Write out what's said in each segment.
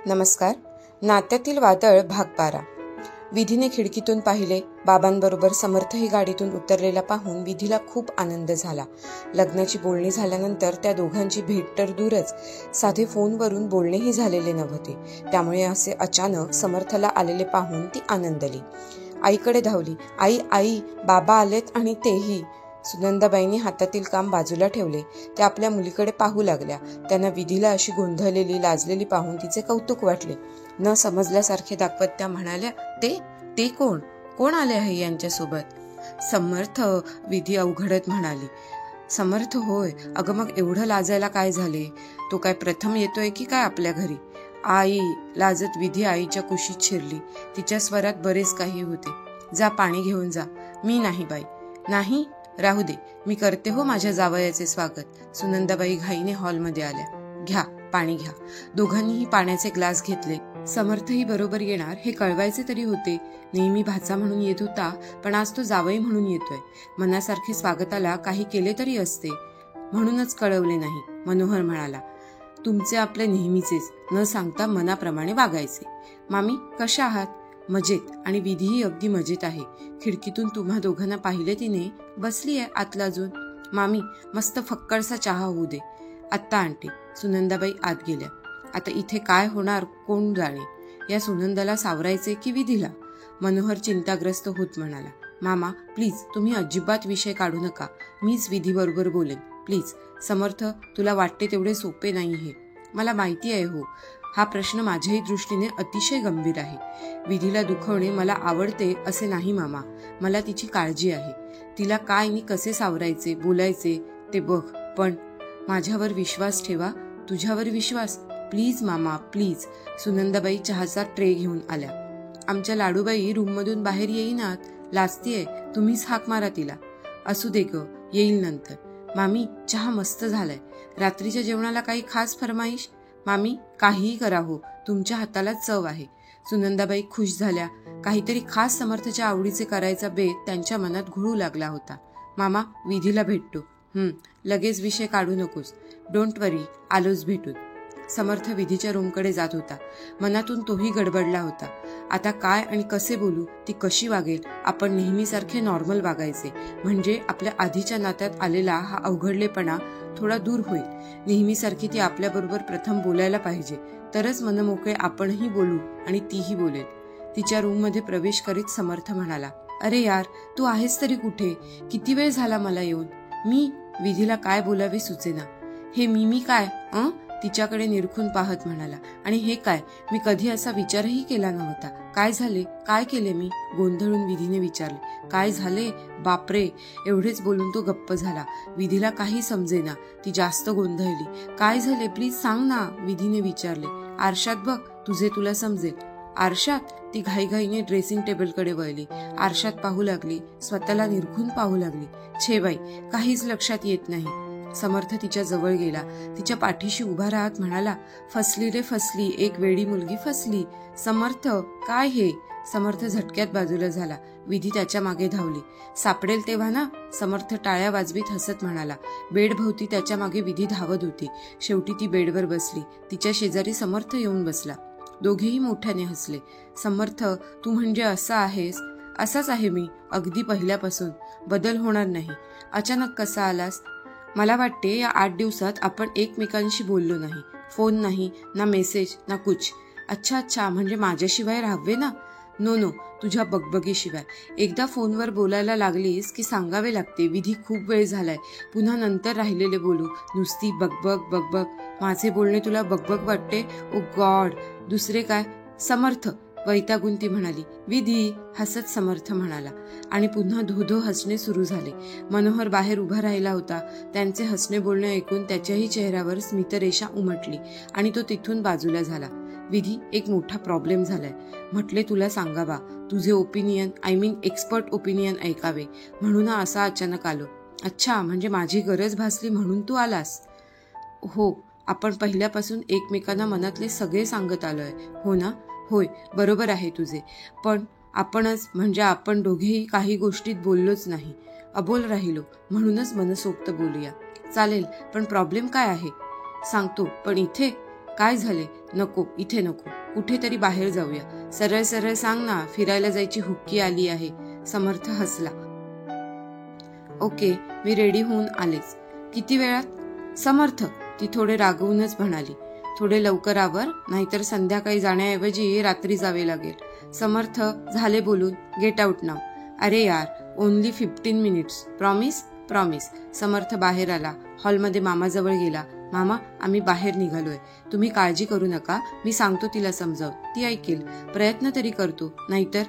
नमस्कार. नात्यातील वादळ भाग 12. विधीने खिडकीतून पाहिले. बाबांबरोबर समर्थही गाडीतून उतरलेला पाहून विधीला खूप आनंद झाला. लग्नाची बोलणी झाल्यानंतर त्या दोघांची भेट तर दूरच, साधे फोनवरून बोलणेही झालेले नव्हते. त्यामुळे असे अचानक समर्थला आलेले पाहून ती आनंदली. आईकडे धावली. आई आई, बाबा आलेत आणि तेही. सुनंदाबाईंनी हातातील काम बाजूला ठेवले. त्या आपल्या मुलीकडे पाहू लागल्या. त्यांना विधीला अशी गोंधळलेली, लाजलेली पाहून तिचे कौतुक वाटले. न समजल्यासारखे दाखवत त्या म्हणाल्या, ते कोण कोण आले आहे यांच्यासोबत? समर्थ, विधी अवघडत म्हणाली. समर्थ होय. अगं मग एवढं लाजायला काय झाले? तो काय प्रथम येतोय की काय आपल्या घरी? आई, लाजत विधी आईच्या कुशीत शिरली. तिच्या स्वरात बरेच काही होते. जा पाणी घेऊन जा. मी नाही बाई. नाही, राहू दे, मी करते हो माझ्या जावयाचे स्वागत. सुनंदाबाई घाईने हॉलमध्ये आल्या. घ्या, पाणी घ्या. दोघांनीही पाण्याचे ग्लास घेतले. समर्थही बरोबर येणार हे कळवायचे तरी होते. नेहमी भाचा म्हणून येत होता, पण आज तो जावई म्हणून येतोय. मनासारखे स्वागताला काही केले तरी असते, म्हणूनच कळवले नाही. मनोहर म्हणाला, तुमचे आपले नेहमीचेच, न सांगता मनाप्रमाणे वागायचे. मामी कशा आहात? मजेत. आणि विधीही अगदी मजेत आहे. खिडकीतून तुम्हा दोघांना पाहिले तिने. बसली आहे आत लाजून. मामी, मस्त फक्कडसा चहा होऊ दे. आत्ता आणते. सुनंदाबाई आत गेल्या. आता इथे काय होणार कोण जाणे. या सुनंदाला सावरायचे की विधीला? मनोहर चिंताग्रस्त होत म्हणाला, मामा प्लीज तुम्ही अजिबात विषय काढू नका. मीच विधी बरोबर बोलेन प्लीज. समर्थ, तुला वाटते तेवढे सोपे नाही हे. मला माहिती आहे हो. हा प्रश्न माझ्याही दृष्टीने अतिशय गंभीर आहे. विधीला दुखवणे मला आवडते असे नाही मामा. मला तिची काळजी आहे. तिला काय आणि कसे सावरायचे, बोलायचे ते बघ. पण माझ्यावर विश्वास ठेवा. तुझ्यावर विश्वास. प्लीज मामा, प्लीज. सुनंदाबाई चहाचा ट्रे घेऊन आल्या. आमच्या लाडूबाई रूममधून बाहेर येईनात. लाजतीये. तुम्हीच हाक मारा तिला. असू दे ग, येईल नंतर. मामी, चहा मस्त झालाय. रात्रीच्या जेवणाला काही खास फरमाईश? मामी, काहीही करा हो, तुमच्या हाताला चव आहे. सुनंदाबाई खुश झाल्या. काहीतरी खास समर्थच्या आवडीचे करायचा बेत त्यांच्या मनात घुळू लागला होता. मामा, विधीला भेटतो. लगेच विषय काढू नकोस. डोंट वरी, आलोच भेटून. समर्थ विधीच्या रूमकडे जात होता. मनातून तोही गडबडला होता. आता काय आणि कसे बोलू, ती कशी वागेल? आपण नेहमीसारखे नॉर्मल वागायचे म्हणजे आपल्या आधीच्या नात्यात आलेला हा अवघडलेपणा थोडा दूर होईल. नेहमीसारखी ती आपल्याबरोबर प्रथम बोलायला पाहिजे, तरच मनमोकळे आपणही बोलू आणि तीही बोलेल. तिच्या रूममध्ये प्रवेश करीत समर्थ म्हणाला, अरे यार, तू आहेस तरी कुठे? किती वेळ झाला मला येऊन. मी विधीला काय बोलावे सुचेना. हे मी काय? तिच्याकडे निरखून पाहत म्हणाला, आणि हे काय? मी कधी असा विचारही केला नव्हता. काय झाले? काय केले मी? गोंधळून विधीने विचारले. काय झाले? बापरे. एवढेच बोलून तो गप्प झाला. विधीला काही समजेना. ती जास्त गोंधळली. काय झाले? प्लीज सांग ना, विधीने विचारले. आरशात बघ, तुझे तुला समजेल. आरशात? ती घाईघाईने ड्रेसिंग टेबलकडे वळली. आरशात पाहू लागली. स्वतःला निरखून पाहू लागली. छे बाई, काहीच लक्षात येत नाही. समर्थ तिच्या जवळ गेला. तिच्या पाठीशी उभा राहत म्हणाला, फसली रे फसली, एक वेडी मुलगी फसली. समर्थ, काय हे? समर्थ झटक्यात बाजूला झाला. विधी त्याच्या मागे धावली. सापडेल तेव्हा ना? समर्थ टाळ्या वाजवीत हसत म्हणाला. बेडभोवती त्याच्या मागे विधी धावत होती. शेवटी ती बेडवर बसली. तिच्या शेजारी समर्थ येऊन बसला. दोघेही मोठ्याने हसले. समर्थ, तू म्हणजे असा आहेस? असाच आहे मी, अगदी पहिल्यापासून. बदल होणार नाही. अचानक कसा आलास? मला वाटते या 8 दिवसात आपण एकमेकांशी बोललो नाही. फोन नाही, ना मेसेज, ना कुछ. अच्छा, म्हणजे माझ्याशिवाय राहावे ना? नो, तुझ्या बगबगीशिवाय. एकदा फोनवर बोलायला लागलीस की सांगावे लागते, विधी खूप वेळ झालाय, पुन्हा नंतर राहिलेले बोलू. नुसती बगबग. माझे बोलणे तुला बगबग वाटते? ओ गॉड. दुसरे काय? समर्थ, वैतागून ती म्हणाली. विधी, हसत समर्थ म्हणाला. आणि पुन्हा धोधो हसणे सुरू झाले. मनोहर बाहेर उभा राहिला होता. त्यांचे हसणे बोलणे ऐकून त्याच्याही चेहऱ्यावर स्मितरेषा उमटली आणि तो तिथून बाजूला झाला. विधी, एक मोठा प्रॉब्लेम झालाय. म्हटले तुला सांगावा. तुझे ओपिनियन, एक्सपर्ट ओपिनियन ऐकावे म्हणून असा अचानक आलो. अच्छा, म्हणजे माझी गरज भासली म्हणून तू आलास? हो, आपण पहिल्यापासून एकमेकांना मनातले सगळे सांगत आलोय, हो ना? होय, बरोबर आहे तुझे. पण आपणच म्हणजे आपण दोघेही काही गोष्टीत बोललोच नाही, अबोल राहिलो. म्हणूनच मनसोक्त बोलूया. चालेल, पण प्रॉब्लेम काय आहे? सांगतो, पण इथे? काय झाले? नको, इथे नको, कुठेतरी बाहेर जाऊया. सरळ सरळ सांग ना, फिरायला जायची हुक्की आली आहे. समर्थ हसला. ओके, मी रेडी होऊन आलेच. किती वेळात? समर्थ, ती थोडे रागवूनच म्हणाली. थोडे लवकर आवर, नाहीतर संध्याकाळी जाण्याऐवजी रात्री जावे लागेल. समर्थ, झाले बोलून, गेट आउट नाव. अरे यार, ओनली 15 मिनिट्स. प्रॉमिस? प्रॉमिस. समर्थ बाहेर आला. हॉलमध्ये मामाजवळ गेला. मामा, आम्ही बाहेर निघालोय. तुम्ही काळजी करू नका, मी सांगतो तिला समजावून. ती ऐकेल. प्रयत्न तरी करतो, नाहीतर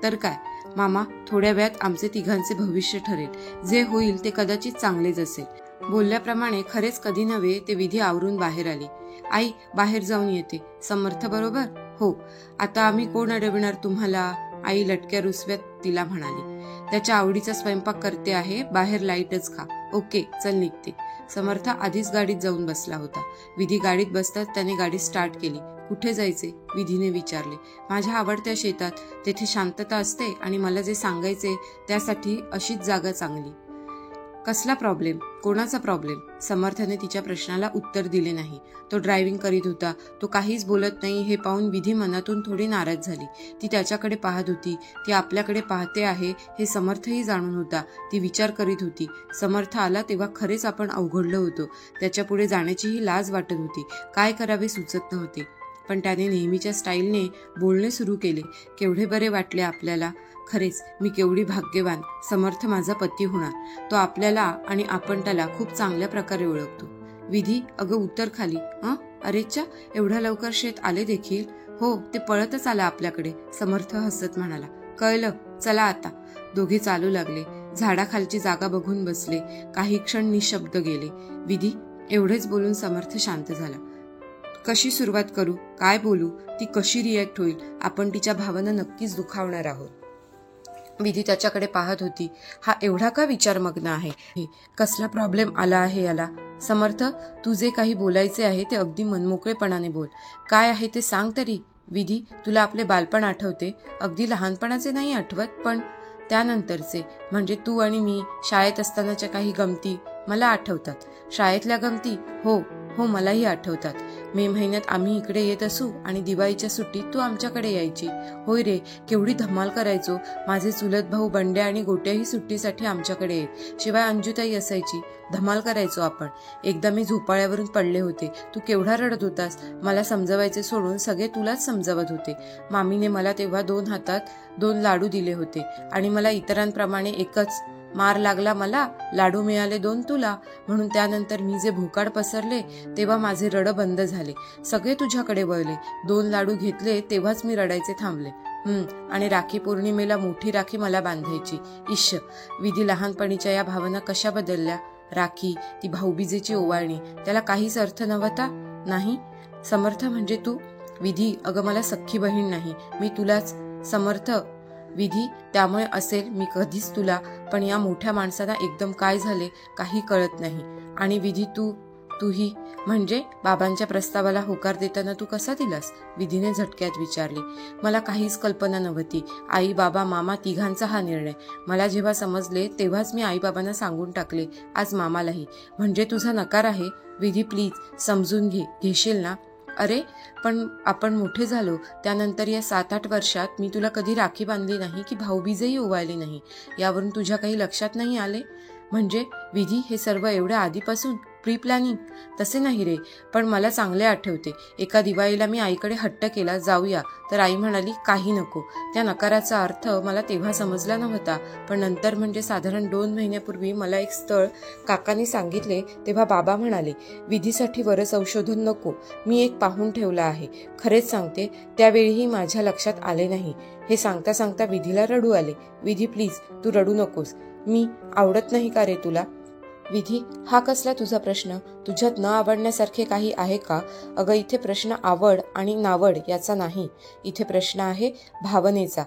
तर काय. मामा, थोड्या वेळात आमचे तिघांचे भविष्य ठरेल. जे होईल ते कदाचित चांगलेच असेल. बोलल्याप्रमाणे खरेच कधी नव्हे ते विधी आवरून बाहेर आली. आई, बाहेर जाऊन येते. समर्थ बरोबर? हो. आता आम्ही कोण अडविणार तुम्हाला? आई लटक्या रुसव्यात तिला म्हणाली. त्याच्या आवडीचा स्वयंपाक करते आहे, बाहेर लाईटच खा. ओके, चल निघते. समर्थ आधीच गाडीत जाऊन बसला होता. विधी गाडीत बसताच त्याने गाडी स्टार्ट केली. कुठे जायचे? विधीने विचारले. माझ्या आवडत्या शेतात. तेथे शांतता असते आणि मला जे सांगायचे त्यासाठी अशीच जागा चांगली. कसला प्रॉब्लेम? कोणाचा प्रॉब्लेम? समर्थने तिच्या प्रश्नाला उत्तर दिले नाही. तो ड्रायव्हिंग करीत होता. तो काहीच बोलत नाही हे पाहून विधी मनातून थोडी नाराज झाली. ती त्याच्याकडे पाहत होती. ती आपल्याकडे पाहते आहे हे समर्थही जाणून होता. ती विचार करीत होती. समर्थ आला तेव्हा खरेच आपण अवघडलो होतो. त्याच्यापुढे जाण्याचीही लाज वाटत होती. काय करावे सुचत नव्हते. पण त्याने नेहमीच्या स्टाईलने बोलणे सुरू केले. केवढे बरे वाटले आपल्याला. खरेच मी केवढी भाग्यवान. समर्थ माझा पती होणार. तो आपल्याला आणि आपण त्याला खूप चांगल्या प्रकारे ओळखतो. विधी, अगं उतर खाली. अरेच्चा, एवढ्या लवकर शेत आले देखील? हो, ते पळतच आला आपल्याकडे. समर्थ हसत म्हणाला. कळलं, चला आता. दोघे चालू लागले. झाडाखालची जागा बघून बसले. काही क्षण निशब्द गेले. विधी, एवढेच बोलून समर्थ शांत झाला. कशी सुरुवात करू? काय बोलू? ती कशी रिॲक्ट होईल? आपण तिच्या भावना नक्कीच दुखावणार आहोत. विधी त्याच्याकडे पाहत होती. हा एवढा का विचारमग्न आहे? कसला प्रॉब्लेम आला आहे याला? समर्थ, तू जे काही बोलायचे आहे ते अगदी मनमोकळेपणाने बोल. काय आहे ते सांग तरी. विधी, तुला आपले बालपण आठवते? अगदी लहानपणाचे नाही आठवत, पण त्यानंतरचे, म्हणजे तू आणि मी शाळेत असतानाच्या काही गमती मला आठवतात. शाळेतल्या गमती? हो हो, मलाही आठवतात. मे महिन्यात आम्ही इकडे येत असू आणि दिवाळीच्या सुट्टीत तू आमच्याकडे यायची. होय रे, केवढी धमाल करायचो. माझे चुलत भाऊ बंड्या आणि गोट्याही सुट्टीसाठी आमच्याकडे येत. शिवाय अंजुताई असायची. धमाल करायचो आपण. एकदा मी झोपाळ्यावरून पडले होते. तू केवढा रडत होतास. मला समजवायचे सोडून सगळे तुलाच समजवत होते. मामीने मला तेव्हा 2 हातात 2 लाडू दिले होते आणि मला इतरांप्रमाणे एकच. मार लागला मला, लाडू मिळाले 2 तुला. म्हणून त्यानंतर मी जे भोकाड पसरले तेव्हा माझे रड बंद झाले. सगळे तुझ्याकडे वळले. 2 लाडू घेतले तेव्हाच मी रडायचे थांबले. आणि राखी पौर्णिमेला मोठी राखी मला बांधायची. इश्श, विधी लहानपणीच्या या भावना कशा बदलल्या. राखी, ती भाऊबीजेची ओवाळणी, त्याला काहीच अर्थ नव्हता? नाही. समर्थ म्हणजे तू? विधी, अगं मला सख्खी बहीण नाही, मी तुलाच. समर्थ. विधी, त्यामुळे असेल मी कधीच तुला, पण या मोठ्या माणसाला एकदम काय झाले काही कळत नाही. आणि विधी, तूही म्हणजे बाबांच्या प्रस्तावाला होकार देताना तू कसा दिलास? विधीने झटक्यात विचारले. मला काहीच कल्पना नव्हती. आई, बाबा, मामा तिघांचा हा निर्णय. मला जेव्हा समजले तेव्हाच मी आईबाबांना सांगून टाकले. आज मामालाही. म्हणजे तुझा नकार आहे? विधी, प्लीज समजून घेशील ना? अरे, पण आपण मोठे झालो. त्यानंतर या 7-8 वर्षात मी तुला कधी राखी बांधली नाही की भाऊबीजही ओवाळली नाही. यावरून तुझ्या काही लक्षात नाही आले? म्हणजे विधी, हे सर्व एवढ्या आधीपासून? Pre planning? तसे नाही रे, पण मला चांगले आठवते. एका दिवाळीला मी आईकडे हट्ट केला, जाऊया, तर आई म्हणाली काही नको. त्या नकाराचा अर्थ मला तेव्हा समजला नव्हता, पण नंतर म्हणजे साधारण 2 महिन्यापूर्वी मला एक स्थळ काकांनी सांगितले तेव्हा बाबा म्हणाले, विधीसाठी वरस औषधन नको, मी एक पाहून ठेवला आहे. खरेच सांगते, त्यावेळीही माझ्या लक्षात आले नाही. हे सांगता सांगता विधीला रडू आले. विधी, प्लीज तू रडू नकोस. मी आवडत नाही का रे तुला? विधी, हा कसला तुझा प्रश्न? तुझ्यात न आवडण्यासारखे काही आहे का? अगं, इथे प्रश्न आवड आणि नावड याचा नाही. इथे प्रश्न आहे भावनेचा.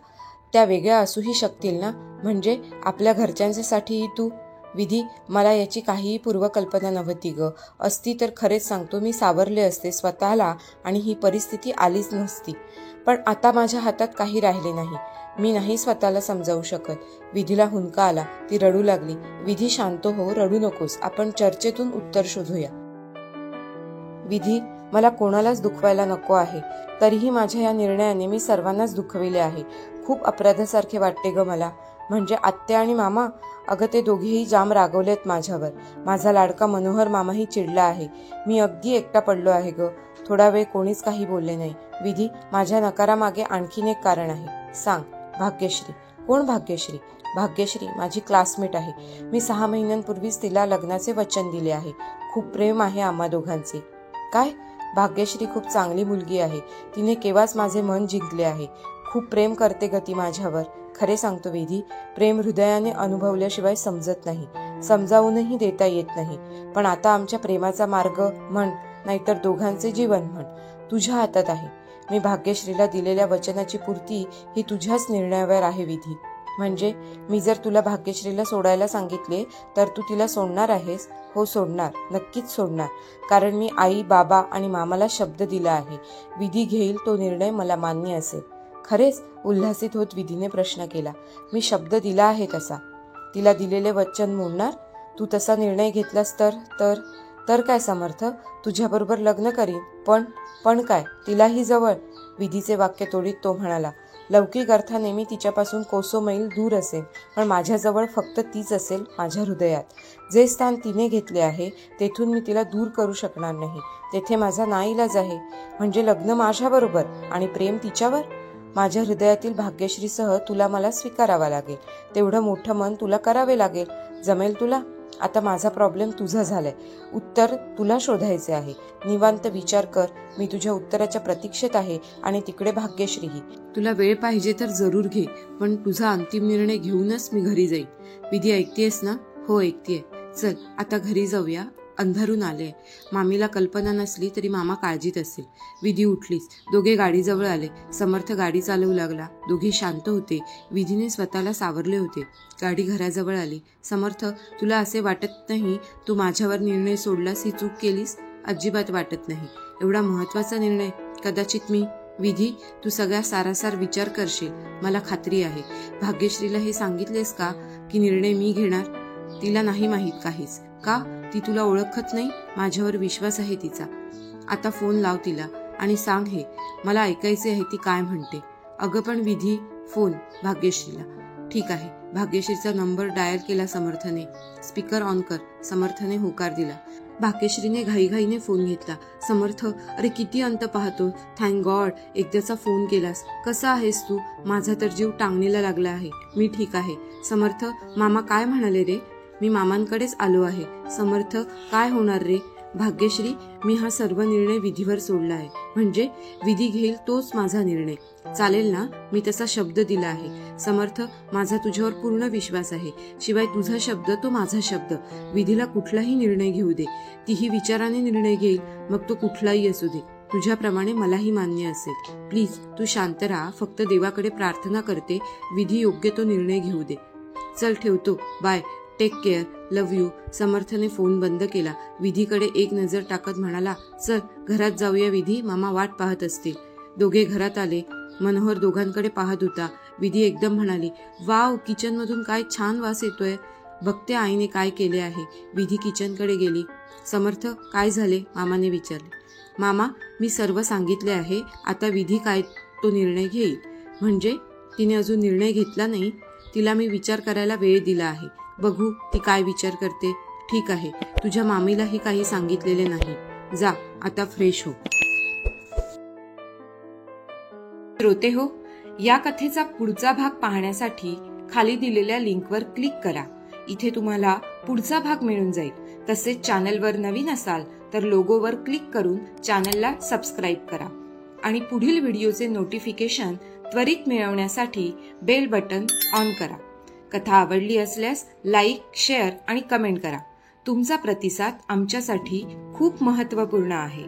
त्या वेगळ्या असूही शकतील ना? म्हणजे आपल्या घरच्यांसाठीही तू? विधी, मला याची काहीही पूर्वकल्पना नव्हती ग. असती तर खरेच सांगतो मी सावरले असते स्वतःला आणि ही परिस्थिती आलीच नसती. पण आता माझ्या हातात काही राहिले नाही. मी नाही स्वतःला समजावू शकत. विधीला हुंदका आला. ती रडू लागली. विधी, शांत हो, रडू नकोस. आपण चर्चेतून उत्तर शोधूया. विधी, मला कोणालाच दुखवायला नको आहे. तरीही माझ्या या निर्णयाने मी सर्वांनाच दुखविले आहे. खूप अपराधासारखे वाटते ग मला. म्हणजे आत्या आणि मामा? अगं ते दोघेही जाम रागवलेत माझ्यावर. माझा लाडका मनोहर मामाही चिडला आहे. मी अगदी एकटा पडलो आहे ग. थोडा वेळ कोणीच काही बोलले नाही. विधी, माझ्या नकारामागे आणखीन एक कारण आहे. सांग. भाग्यश्री. कोण भाग्यश्री? भाग्यश्री माझी क्लासमेट आहे. मी 6 महिन्यांपूर्वीच तिला लग्नाचे वचन दिले आहे. खूप प्रेम आहे आम्हा दोघांचे. काय? भाग्यश्री खूप चांगली मुलगी आहे. तिने केव्हाच माझे मन जिंकले आहे. खूप प्रेम करते ग ती माझ्यावर. खरे सांगतो विधी, प्रेम हृदयाने अनुभवल्याशिवाय समजत नाही, समजावूनही देता येत नाही. पण आता आमच्या प्रेमाचा मार्ग म्हण, नाहीतर दोघांचे जीवन म्हण, तुझ्या हातात आहे. मी भाग्यश्रीला दिलेल्या वचनाची पूर्ती ही तुझ्याच निर्णयावर आहे विधी. म्हणजे मी जर तुला भाग्यश्रीला सोडायला सांगितले तर तू तिला सोडणार आहेस? हो, सोडणार, नक्कीच सोडणार. कारण मी आई, बाबा आणि मामाला शब्द दिला आहे. विधी घेईल तो निर्णय मला मान्य असेल. खरेच? उल्हासित होत विधीने प्रश्न केला. मी शब्द दिला आहे तसा. तिला दिलेले वचन मोडणार? तू तसा निर्णय घेतलास तर काय समर्थ? तुझ्याबरोबर लग्न करीन. पण काय? तिलाही जवळ? विधीचे वाक्य तोडीत तो म्हणाला. लौकिक अर्थाने मी तिच्यापासून कोसो मैल दूर असेल, पण माझ्याजवळ फक्त तीच असेल, माझ्या हृदयात. जे स्थान तिने घेतले आहे तेथून मी तिला दूर करू शकणार नाही. तेथे माझा नाईलाज आहे. म्हणजे लग्न माझ्याबरोबर आणि प्रेम तिच्यावर? माझ्या हृदयातील भाग्यश्रीसह तुला मला स्वीकारावा लागेल. तेवढं मोठं मन तुला करावे लागेल. जमेल तुला? आता माझा प्रॉब्लेम तुझा झालाय. उत्तर तुला शोधायचे आहे. निवांत विचार कर. मी तुझ्या उत्तराच्या प्रतीक्षेत आहे आणि तिकडे भाग्यश्रीही. तुला वेळ पाहिजे तर जरूर घे, पण तुझा अंतिम निर्णय घेऊनच मी घरी जाईन. विधी, ऐकतेस ना? हो, ऐकतेय. चल आता घरी जाऊया. अंधारून आले. मामीला कल्पना नसली तरी मामा काळजीत असेल. विधी उठलीच. दोघे गाडीजवळ आले. समर्थ गाडी चालवू लागला. दोघे शांत होते. विधीने स्वतःला सावरले होते. गाडी घराजवळ आली. समर्थ, तुला असे वाटत नाही तू माझ्यावर निर्णय सोडलास, ही चूक केलीस? अजिबात वाटत नाही. एवढा महत्वाचा निर्णय कदाचित मी. विधी, तू सगळ्या सारासार विचार करशील, मला खात्री आहे. भाग्यश्रीला हे सांगितलेस का की निर्णय मी घेणार? तिला नाही माहीत काहीच. का? ती तुला ओळखत नाही. माझ्यावर विश्वास आहे तिचा. आता फोन लाव तिला आणि सांग हे. मला ऐकायचे आहे ती काय म्हणते. अगं पण विधी, फोन भाग्यश्रीला. ठीक आहे. भाग्यश्रीचा नंबर डायल केला समर्थने. स्पीकर ऑन कर. समर्थने होकार दिला. भाग्यश्रीने घाईघाईने फोन घेतला. समर्थ, अरे किती अंत पाहतो. थँक गॉड एकदाचा फोन केलास. कसा आहेस तू? माझा तर जीव टांगणीला लागला आहे. मी ठीक आहे. समर्थ, मामा काय म्हणाले रे? मी मामांकडेच आलो आहे. समर्थ, काय होणार रे? भाग्यश्री, मी हा सर्व निर्णय विधीवर सोडला आहे. म्हणजे विधी घेईल तोच माझा निर्णय. चालेल ना? मी तसा शब्द दिला आहे. समर्थ, माझा तुझ्यावर पूर्ण विश्वास आहे. शिवाय तुझा शब्द तो माझा शब्द. विधीला कुठलाही निर्णय घेऊ दे. तीही विचाराने निर्णय घेईल, मग तो कुठलाही असू दे. तुझ्याप्रमाणे मलाही मान्य असेल. प्लीज तू शांत राहा. फक्त देवाकडे प्रार्थना करते विधी योग्य तो निर्णय घेऊ दे. चल ठेवतो. Bye. Take care. Love you. समर्थने फोन बंद केला. विधीकडे एक नजर टाकत म्हणाला, चल घरात जाऊया विधी, मामा वाट पाहत असतील. दोघे घरात आले. मनोहर दोघांकडे पाहत होता. विधी एकदम म्हणाली, वाव, किचन मधून काय छान वास येतोय. बघते आईने काय केले आहे. विधी किचनकडे गेली. समर्थ, काय झाले? मामाने विचारले. मामा, मी सर्व सांगितले आहे. आता विधी काय तो निर्णय घेईल. म्हणजे तिने अजून निर्णय घेतला नाही. तिला मी विचार करायला वेळ दिला आहे. बघू ती काय विचार करते. ठीक आहे. तुझ्या मामीलाही काही सांगितलेले नाही. जा आता फ्रेश हो. श्रोते हो, या कथेचा पुढचा भाग पाहण्यासाठी खाली दिलेल्या लिंकवर क्लिक करा. इथे तुम्हाला पुढचा भाग मिळून जाईल. तसेच चॅनलवर नवीन असाल तर लोगोवर क्लिक करून चॅनलला सबस्क्राईब करा आणि पुढील व्हिडिओचे नोटिफिकेशन त्वरित मिळवण्यासाठी बेल बटन ऑन करा. कथा आवडली असल्यास लाईक, शेअर आणि कमेंट करा. तुमचा प्रतिसाद आमच्यासाठी खूप महत्त्वपूर्ण आहे.